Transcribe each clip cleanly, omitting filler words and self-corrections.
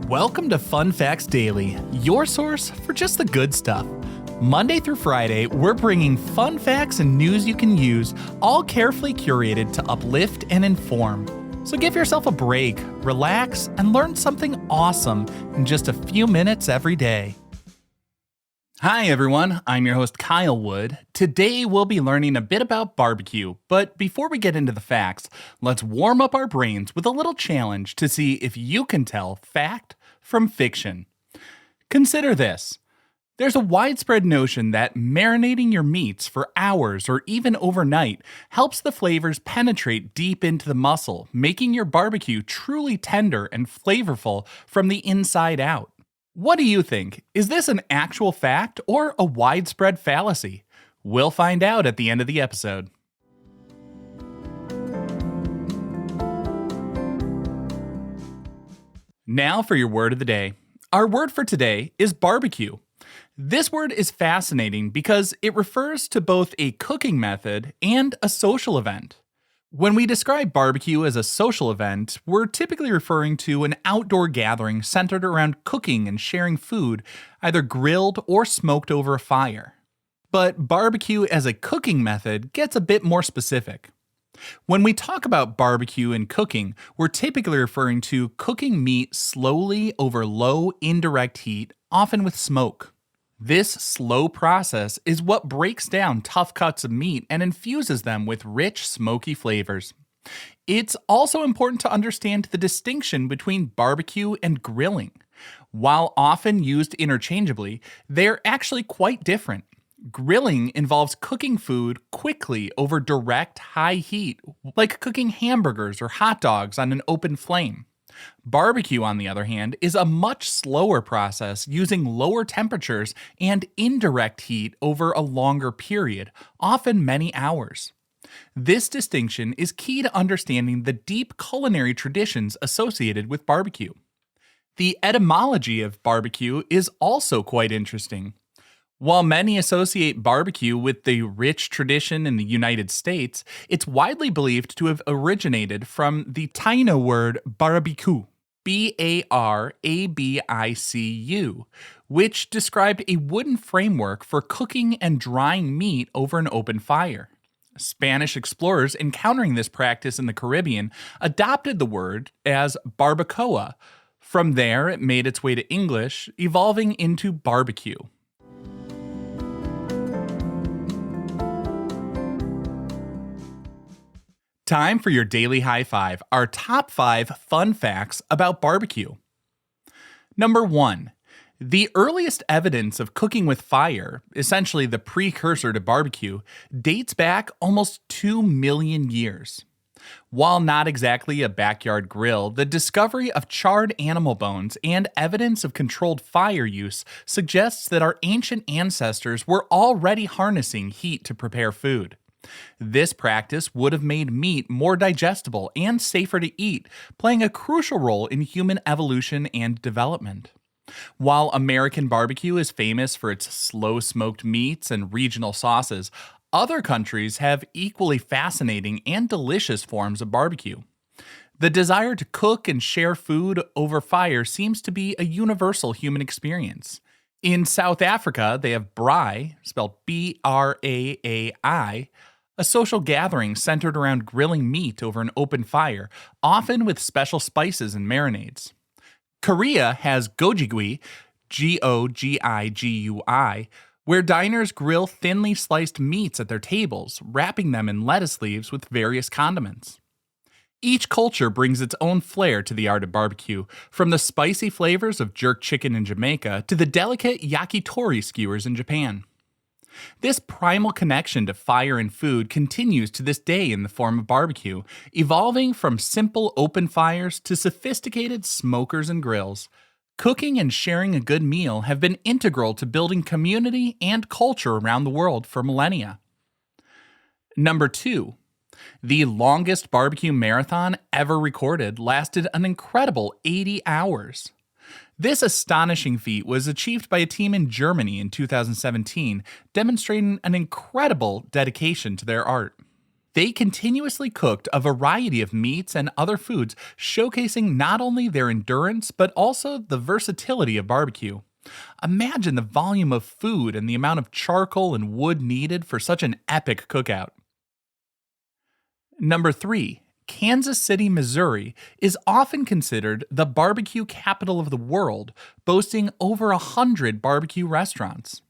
Welcome to Fun Facts Daily, your source for just the good stuff. Monday through Friday, we're bringing fun facts and news you can use, all carefully curated to uplift and inform. So give yourself a break, relax, and learn something awesome in just a few minutes every day. Hi everyone, I'm your host Kyle Wood. Today we'll be learning a bit about barbecue, but before we get into the facts, let's warm up our brains with a little challenge to see if you can tell fact from fiction. Consider this. There's a widespread notion that marinating your meats for hours or even overnight helps the flavors penetrate deep into the muscle, making your barbecue truly tender and flavorful from the inside out. What do you think? Is this an actual fact or a widespread fallacy? We'll find out at the end of the episode. Now for your word of the day. Our word for today is barbecue. This word is fascinating because it refers to both a cooking method and a social event. When we describe barbecue as a social event, we're typically referring to an outdoor gathering centered around cooking and sharing food, either grilled or smoked over a fire. But barbecue as a cooking method gets a bit more specific. When we talk about barbecue and cooking, we're typically referring to cooking meat slowly over low indirect heat, often with smoke. This slow process is what breaks down tough cuts of meat and infuses them with rich, smoky flavors. It's also important to understand the distinction between barbecue and grilling. While often used interchangeably, they're actually quite different. Grilling involves cooking food quickly over direct, high heat, like cooking hamburgers or hot dogs on an open flame. Barbecue, on the other hand, is a much slower process using lower temperatures and indirect heat over a longer period, often many hours. This distinction is key to understanding the deep culinary traditions associated with barbecue. The etymology of barbecue is also quite interesting. While many associate barbecue with the rich tradition in the United States, it's widely believed to have originated from the Taíno word barabicu, B-A-R-A-B-I-C-U, which described a wooden framework for cooking and drying meat over an open fire. Spanish explorers encountering this practice in the Caribbean adopted the word as barbacoa. From there, it made its way to English, evolving into barbecue. Time for your daily high five, our top 5 fun facts about barbecue. Number 1. The earliest evidence of cooking with fire, essentially the precursor to barbecue, dates back almost 2 million years. While not exactly a backyard grill, the discovery of charred animal bones and evidence of controlled fire use suggests that our ancient ancestors were already harnessing heat to prepare food. This practice would have made meat more digestible and safer to eat, playing a crucial role in human evolution and development. While American barbecue is famous for its slow-smoked meats and regional sauces, other countries have equally fascinating and delicious forms of barbecue. The desire to cook and share food over fire seems to be a universal human experience. In South Africa, they have braai, spelled B-R-A-A-I, a social gathering centered around grilling meat over an open fire, often with special spices and marinades. Korea has gojigui, G-O-G-I-G-U-I, where diners grill thinly sliced meats at their tables, wrapping them in lettuce leaves with various condiments. Each culture brings its own flair to the art of barbecue, from the spicy flavors of jerk chicken in Jamaica to the delicate yakitori skewers in Japan. This primal connection to fire and food continues to this day in the form of barbecue, evolving from simple open fires to sophisticated smokers and grills. Cooking and sharing a good meal have been integral to building community and culture around the world for millennia. Number 2. The longest barbecue marathon ever recorded lasted an incredible 80 hours. This astonishing feat was achieved by a team in Germany in 2017, demonstrating an incredible dedication to their art. They continuously cooked a variety of meats and other foods, showcasing not only their endurance, but also the versatility of barbecue. Imagine the volume of food and the amount of charcoal and wood needed for such an epic cookout. Number 3. Kansas City, Missouri is often considered the barbecue capital of the world, boasting over 100 barbecue restaurants.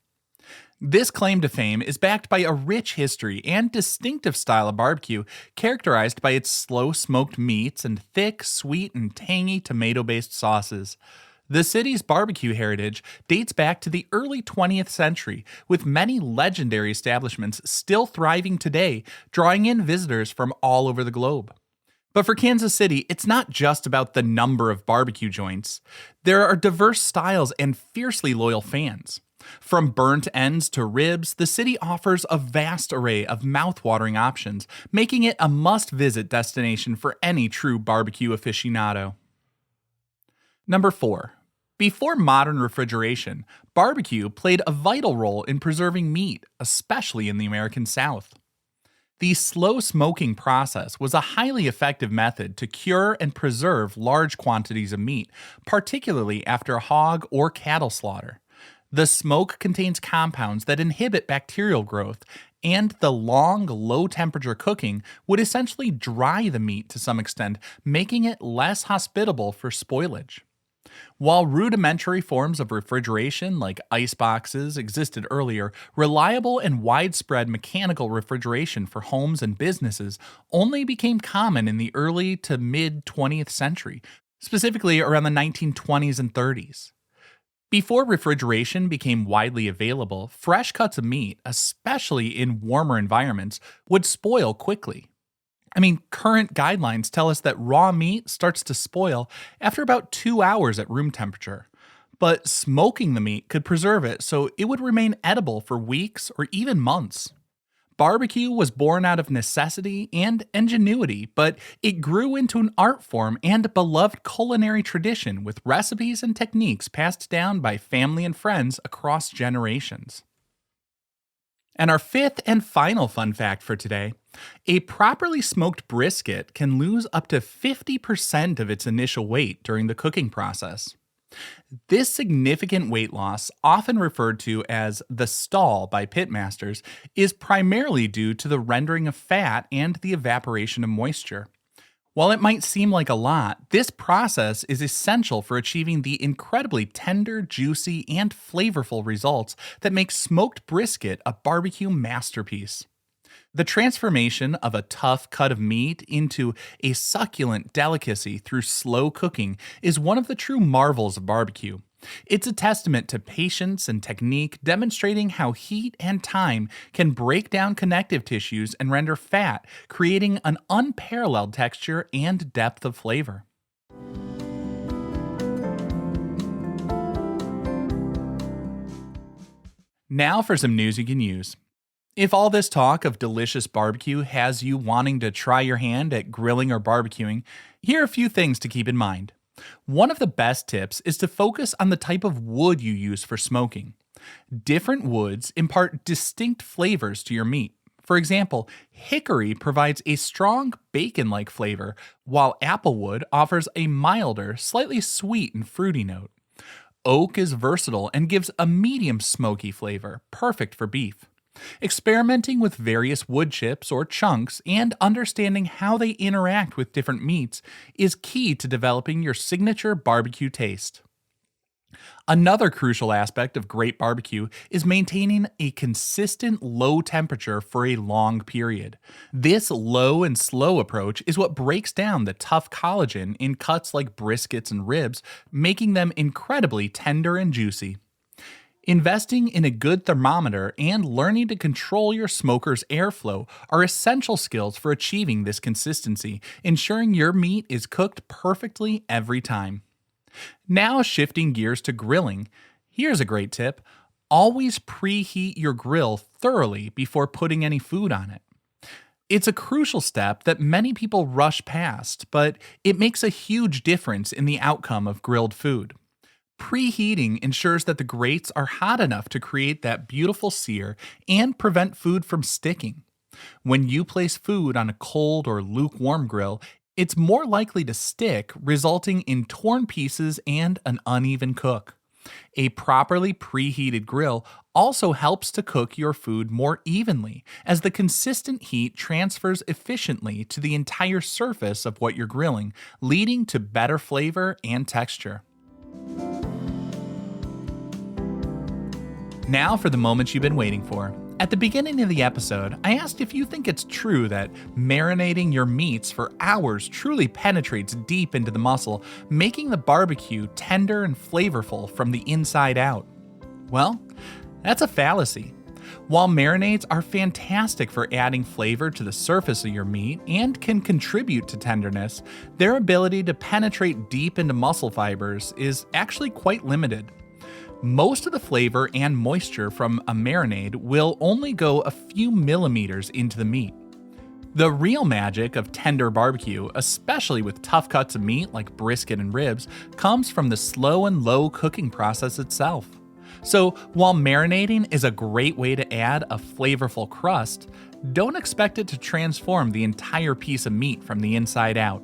This claim to fame is backed by a rich history and distinctive style of barbecue characterized by its slow smoked meats and thick, sweet, and tangy tomato based sauces. The city's barbecue heritage dates back to the early 20th century, with many legendary establishments still thriving today, drawing in visitors from all over the globe. But for Kansas City, it's not just about the number of barbecue joints. There are diverse styles and fiercely loyal fans. From burnt ends to ribs, the city offers a vast array of mouth-watering options, making it a must-visit destination for any true barbecue aficionado. Number 4. Before modern refrigeration, barbecue played a vital role in preserving meat, especially in the American South. The slow smoking process was a highly effective method to cure and preserve large quantities of meat, particularly after hog or cattle slaughter. The smoke contains compounds that inhibit bacterial growth, and the long, low temperature cooking would essentially dry the meat to some extent, making it less hospitable for spoilage. While rudimentary forms of refrigeration like ice boxes existed earlier, reliable and widespread mechanical refrigeration for homes and businesses only became common in the early to mid 20th century, specifically around the 1920s and 30s. Before refrigeration became widely available, fresh cuts of meat, especially in warmer environments, would spoil quickly. Current guidelines tell us that raw meat starts to spoil after about 2 hours at room temperature. But smoking the meat could preserve it so it would remain edible for weeks or even months. Barbecue was born out of necessity and ingenuity, but it grew into an art form and a beloved culinary tradition with recipes and techniques passed down by family and friends across generations. And our fifth and final fun fact for today: a properly smoked brisket can lose up to 50% of its initial weight during the cooking process. This significant weight loss, often referred to as the stall by pitmasters, is primarily due to the rendering of fat and the evaporation of moisture. While it might seem like a lot, this process is essential for achieving the incredibly tender, juicy, and flavorful results that make smoked brisket a barbecue masterpiece. The transformation of a tough cut of meat into a succulent delicacy through slow cooking is one of the true marvels of barbecue. It's a testament to patience and technique, demonstrating how heat and time can break down connective tissues and render fat, creating an unparalleled texture and depth of flavor. Now for some news you can use. If all this talk of delicious barbecue has you wanting to try your hand at grilling or barbecuing, here are a few things to keep in mind. One of the best tips is to focus on the type of wood you use for smoking. Different woods impart distinct flavors to your meat. For example, hickory provides a strong bacon-like flavor, while applewood offers a milder, slightly sweet and fruity note. Oak is versatile and gives a medium smoky flavor, perfect for beef. Experimenting with various wood chips or chunks and understanding how they interact with different meats is key to developing your signature barbecue taste. Another crucial aspect of great barbecue is maintaining a consistent low temperature for a long period. This low and slow approach is what breaks down the tough collagen in cuts like briskets and ribs, making them incredibly tender and juicy. Investing in a good thermometer and learning to control your smoker's airflow are essential skills for achieving this consistency, ensuring your meat is cooked perfectly every time. Now shifting gears to grilling, here's a great tip: always preheat your grill thoroughly before putting any food on it. It's a crucial step that many people rush past, but it makes a huge difference in the outcome of grilled food. Preheating ensures that the grates are hot enough to create that beautiful sear and prevent food from sticking. When you place food on a cold or lukewarm grill, it's more likely to stick, resulting in torn pieces and an uneven cook. A properly preheated grill also helps to cook your food more evenly, as the consistent heat transfers efficiently to the entire surface of what you're grilling, leading to better flavor and texture. Now for the moment you've been waiting for. At the beginning of the episode, I asked if you think it's true that marinating your meats for hours truly penetrates deep into the muscle, making the barbecue tender and flavorful from the inside out. Well, that's a fallacy. While marinades are fantastic for adding flavor to the surface of your meat and can contribute to tenderness, their ability to penetrate deep into muscle fibers is actually quite limited. Most of the flavor and moisture from a marinade will only go a few millimeters into the meat. The real magic of tender barbecue, especially with tough cuts of meat like brisket and ribs, comes from the slow and low cooking process itself. So while marinating is a great way to add a flavorful crust, don't expect it to transform the entire piece of meat from the inside out.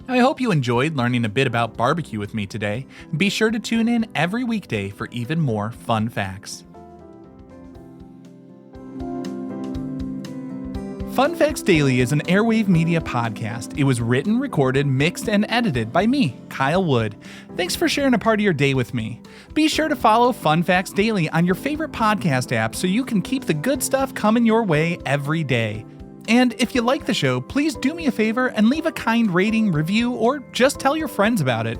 I hope you enjoyed learning a bit about barbecue with me today. Be sure to tune in every weekday for even more fun facts. Fun Facts Daily is an Airwave Media podcast. It was written, recorded, mixed, and edited by me, Kyle Wood. Thanks for sharing a part of your day with me. Be sure to follow Fun Facts Daily on your favorite podcast app so you can keep the good stuff coming your way every day. And if you like the show, please do me a favor and leave a kind rating, review, or just tell your friends about it.